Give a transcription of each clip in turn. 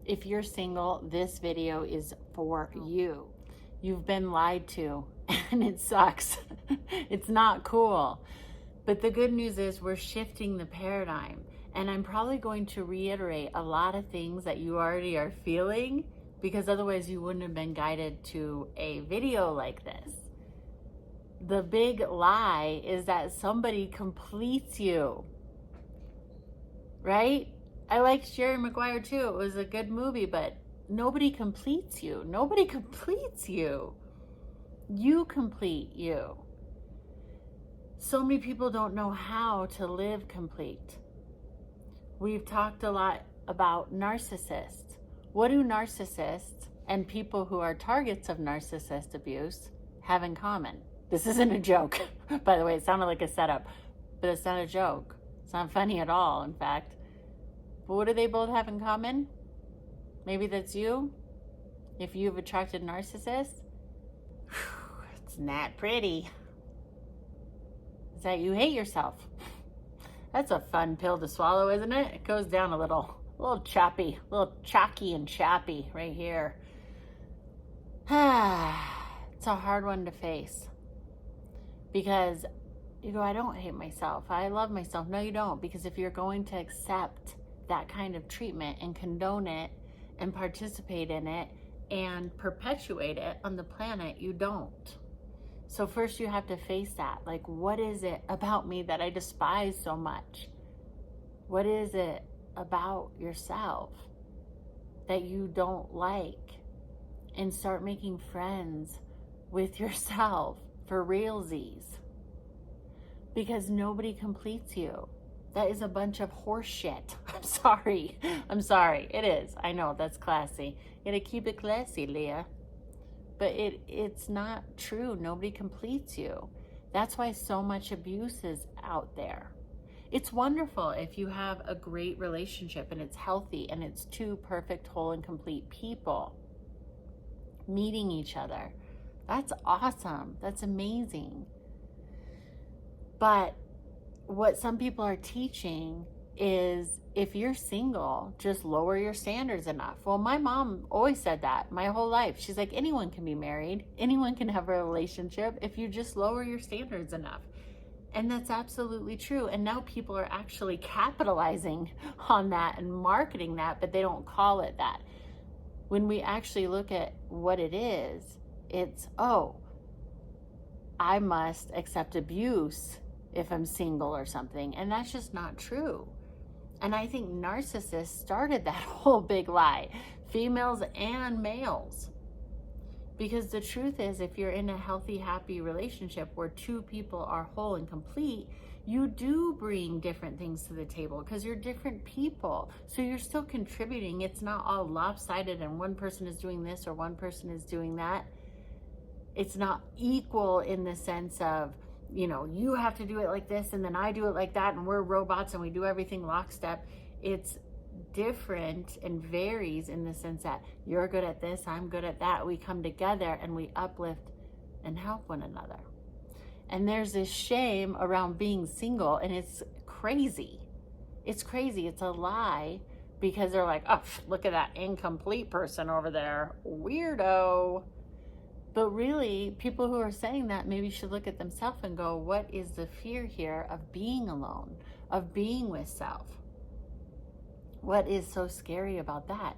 If you're single, this video is for you. You've been lied to and it sucks. It's not cool. But the good news is we're shifting the paradigm, and I'm probably going to reiterate a lot of things that you already are feeling, because otherwise you wouldn't have been guided to a video like this. The big lie is that somebody completes you, right? I liked Jerry Maguire too. It was a good movie, but nobody completes you. Nobody completes you. You complete you. So many people don't know how to live complete. We've talked a lot about narcissists. What do narcissists and people who are targets of narcissist abuse have in common? This isn't a joke. By the way, it sounded like a setup, but it's not a joke. It's not funny at all, in fact. But what do they both have in common? Maybe that's you. If you've attracted narcissists, it's not pretty. Is that you hate yourself. That's a fun pill to swallow, isn't it? It goes down a little choppy, a little chalky and chappy right here. It's a hard one to face, because you go, I don't hate myself, I love myself. No, you don't, because if you're going to accept that kind of treatment and condone it and participate in it and perpetuate it on the planet, you don't. So first you have to face that. Like, what is it about me that I despise so much? What is it about yourself that you don't like? And start making friends with yourself for realsies. Because nobody completes you. That is a bunch of horse shit. I'm sorry. It is. I know, that's classy. You gotta keep it classy, Leah. But it's not true. Nobody completes you. That's why so much abuse is out there. It's wonderful if you have a great relationship and it's healthy and it's two perfect, whole, and complete people meeting each other. That's awesome. That's amazing. But what some people are teaching is, if you're single, just lower your standards enough. Well, my mom always said that my whole life. She's like, anyone can be married, anyone can have a relationship if you just lower your standards enough. And that's absolutely true. And now people are actually capitalizing on that and marketing that, but they don't call it that. When we actually look at what it is, it's, oh, I must accept abuse if I'm single or something. And that's just not true. And I think narcissists started that whole big lie, females and males. Because the truth is, if you're in a healthy, happy relationship where two people are whole and complete, you do bring different things to the table because you're different people. So you're still contributing. It's not all lopsided and one person is doing this or one person is doing that. It's not equal in the sense of, you know, you have to do it like this and then I do it like that and we're robots and we do everything lockstep. It's different and varies in the sense that you're good at this, I'm good at that. We come together and we uplift and help one another. And there's this shame around being single, and it's crazy. It's crazy. It's a lie, because they're like, oh, look at that incomplete person over there. Weirdo. But really, people who are saying that maybe should look at themselves and go, what is the fear here of being alone, of being with self? What is so scary about that?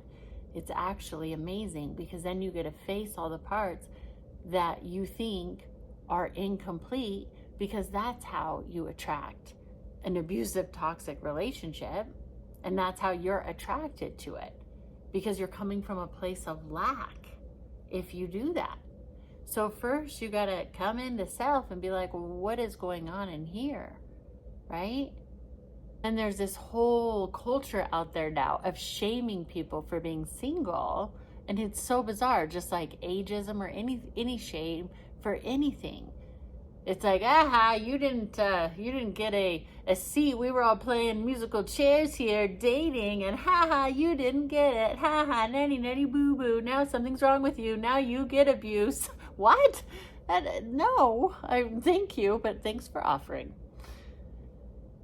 It's actually amazing, because then you get to face all the parts that you think are incomplete, because that's how you attract an abusive, toxic relationship. And that's how you're attracted to it, because you're coming from a place of lack if you do that. So first you got to come into self and be like, well, what is going on in here, right? And there's this whole culture out there now of shaming people for being single. And it's so bizarre, just like ageism or any shame for anything. It's like, you didn't get a seat. We were all playing musical chairs here, dating, and you didn't get it. Nanny boo boo. Now something's wrong with you. Now you get abuse. What? No, thank you, but thanks for offering.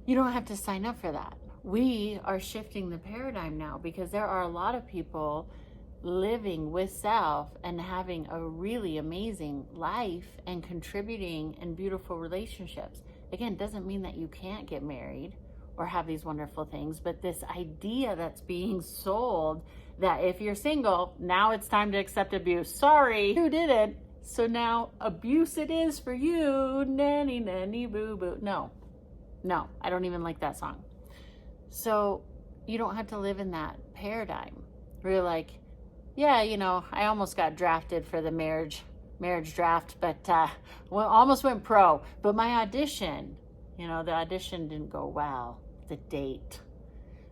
You don't have to sign up for that. we are shifting the paradigm now, because there are a lot of people living with self and having a really amazing life and contributing in beautiful relationships. Again, doesn't mean that you can't get married or have these wonderful things, but this idea that's being sold that if you're single, now it's time to accept abuse. Sorry, you didn't. So now abuse it is for you. Nanny, nanny, boo, boo. No, I don't even like that song. So you don't have to live in that paradigm where you're like, yeah, I almost got drafted for the marriage draft, but almost went pro. But my audition, the audition didn't go well, the date.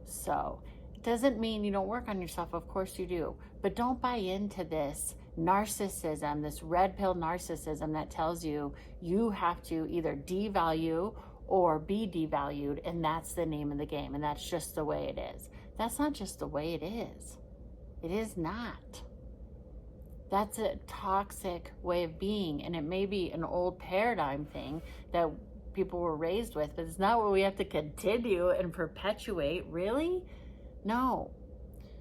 So it doesn't mean you don't work on yourself. Of course you do. But don't buy into this narcissism, this red pill narcissism that tells you you have to either devalue or be devalued, and that's the name of the game, and that's just the way it is. That's not just the way it is. It is not. That's a toxic way of being, and it may be an old paradigm thing that people were raised with, but it's not what we have to continue and perpetuate. Really? No.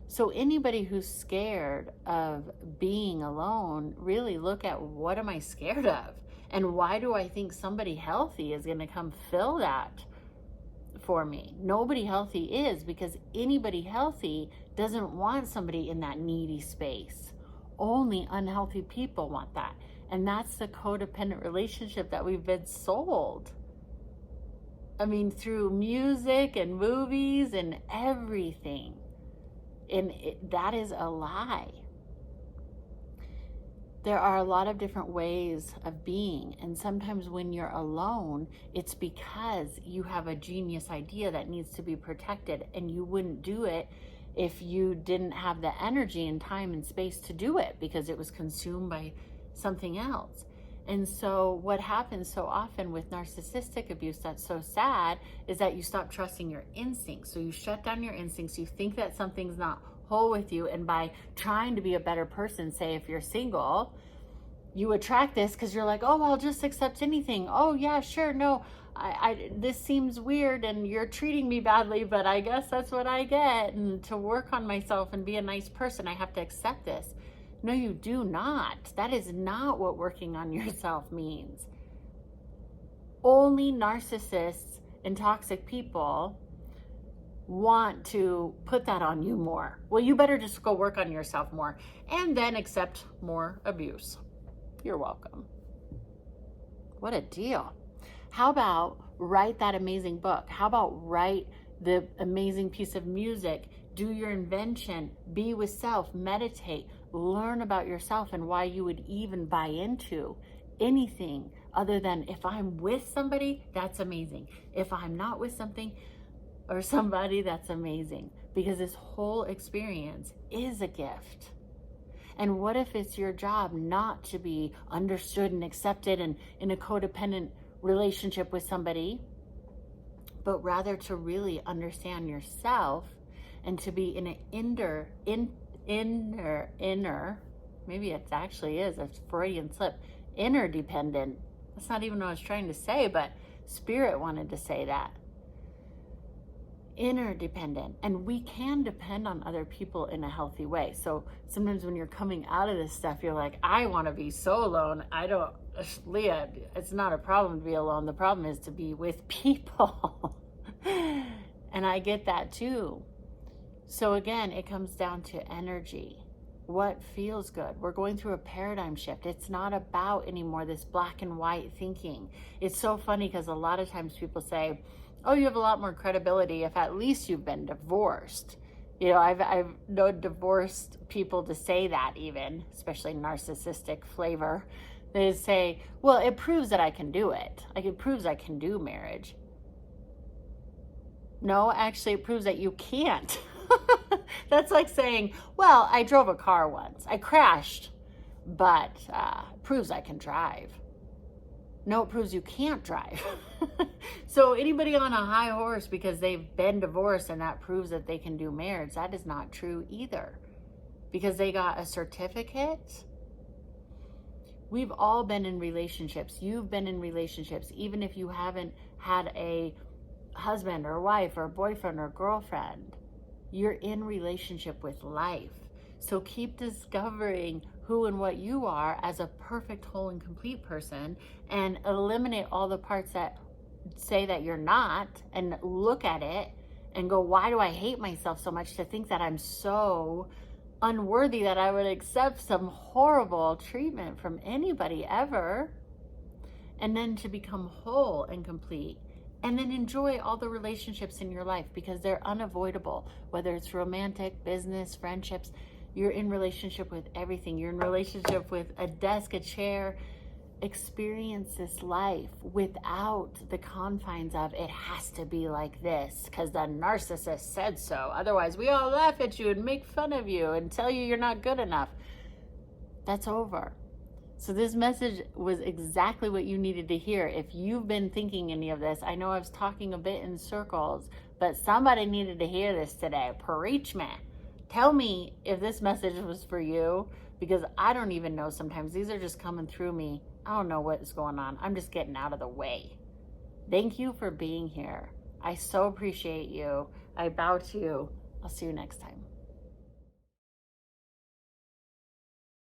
So anybody who's scared of being alone, really look at, what am I scared of? And why do I think somebody healthy is going to come fill that for me? Nobody healthy is, because anybody healthy doesn't want somebody in that needy space. Only unhealthy people want that. And that's the codependent relationship that we've been sold. I mean, through music and movies and everything. And that is a lie. There are a lot of different ways of being, and sometimes when you're alone, it's because you have a genius idea that needs to be protected, and you wouldn't do it if you didn't have the energy and time and space to do it, because it was consumed by something else. And so what happens so often with narcissistic abuse that's so sad is that you stop trusting your instincts. So you shut down your instincts, you think that something's not whole with you, and by trying to be a better person, say if you're single, you attract this because you're like, oh, I'll just accept anything. Oh yeah, sure, no, I this seems weird and you're treating me badly, but I guess that's what I get, and to work on myself and be a nice person, I have to accept this. No, you do not. That is not what working on yourself means. Only narcissists and toxic people want to put that on you more. Well, you better just go work on yourself more and then accept more abuse. You're welcome. What a deal. How about write that amazing book? How about write the amazing piece of music? Do your invention, be with self, meditate, learn about yourself and why you would even buy into anything other than, if I'm with somebody, that's amazing. If I'm not with something or somebody, that's amazing, because this whole experience is a gift. And what if it's your job not to be understood and accepted and in a codependent relationship with somebody, but rather to really understand yourself and to be in an inner, maybe it actually is a Freudian slip, interdependent. That's not even what I was trying to say, but Spirit wanted to say that. Interdependent, and we can depend on other people in a healthy way. So sometimes when you're coming out of this stuff, you're like, I want to be so alone. Leah, it's not a problem to be alone. The problem is to be with people. And I get that too. So again, it comes down to energy. What feels good? We're going through a paradigm shift. It's not about anymore this black and white thinking. It's so funny because a lot of times people say, oh, you have a lot more credibility if at least you've been divorced. I've known divorced people to say that, even, especially narcissistic flavor. They say, well, it proves that I can do it. Like, it proves I can do marriage. No, actually, it proves that you can't. That's like saying, well, I drove a car once. I crashed, but proves I can drive. No, it proves you can't drive. So anybody on a high horse because they've been divorced and that proves that they can do marriage, that is not true either. Because they got a certificate. We've all been in relationships. You've been in relationships. Even if you haven't had a husband or wife or boyfriend or girlfriend. You're in relationship with life. So keep discovering who and what you are as a perfect, whole, and complete person, and eliminate all the parts that say that you're not, and look at it and go, why do I hate myself so much to think that I'm so unworthy that I would accept some horrible treatment from anybody ever? And then to become whole and complete, and then enjoy all the relationships in your life, because they're unavoidable, whether it's romantic, business, friendships. You're in relationship with everything. You're in relationship with a desk, a chair. Experience this life without the confines of it has to be like this because the narcissist said so. Otherwise, we all laugh at you and make fun of you and tell you you're not good enough. That's over. So this message was exactly what you needed to hear. If you've been thinking any of this, I know I was talking a bit in circles, but somebody needed to hear this today. Preach me. Tell me if this message was for you, because I don't even know sometimes. These are just coming through me. I don't know what is going on. I'm just getting out of the way. Thank you for being here. I so appreciate you. I bow to you. I'll see you next time.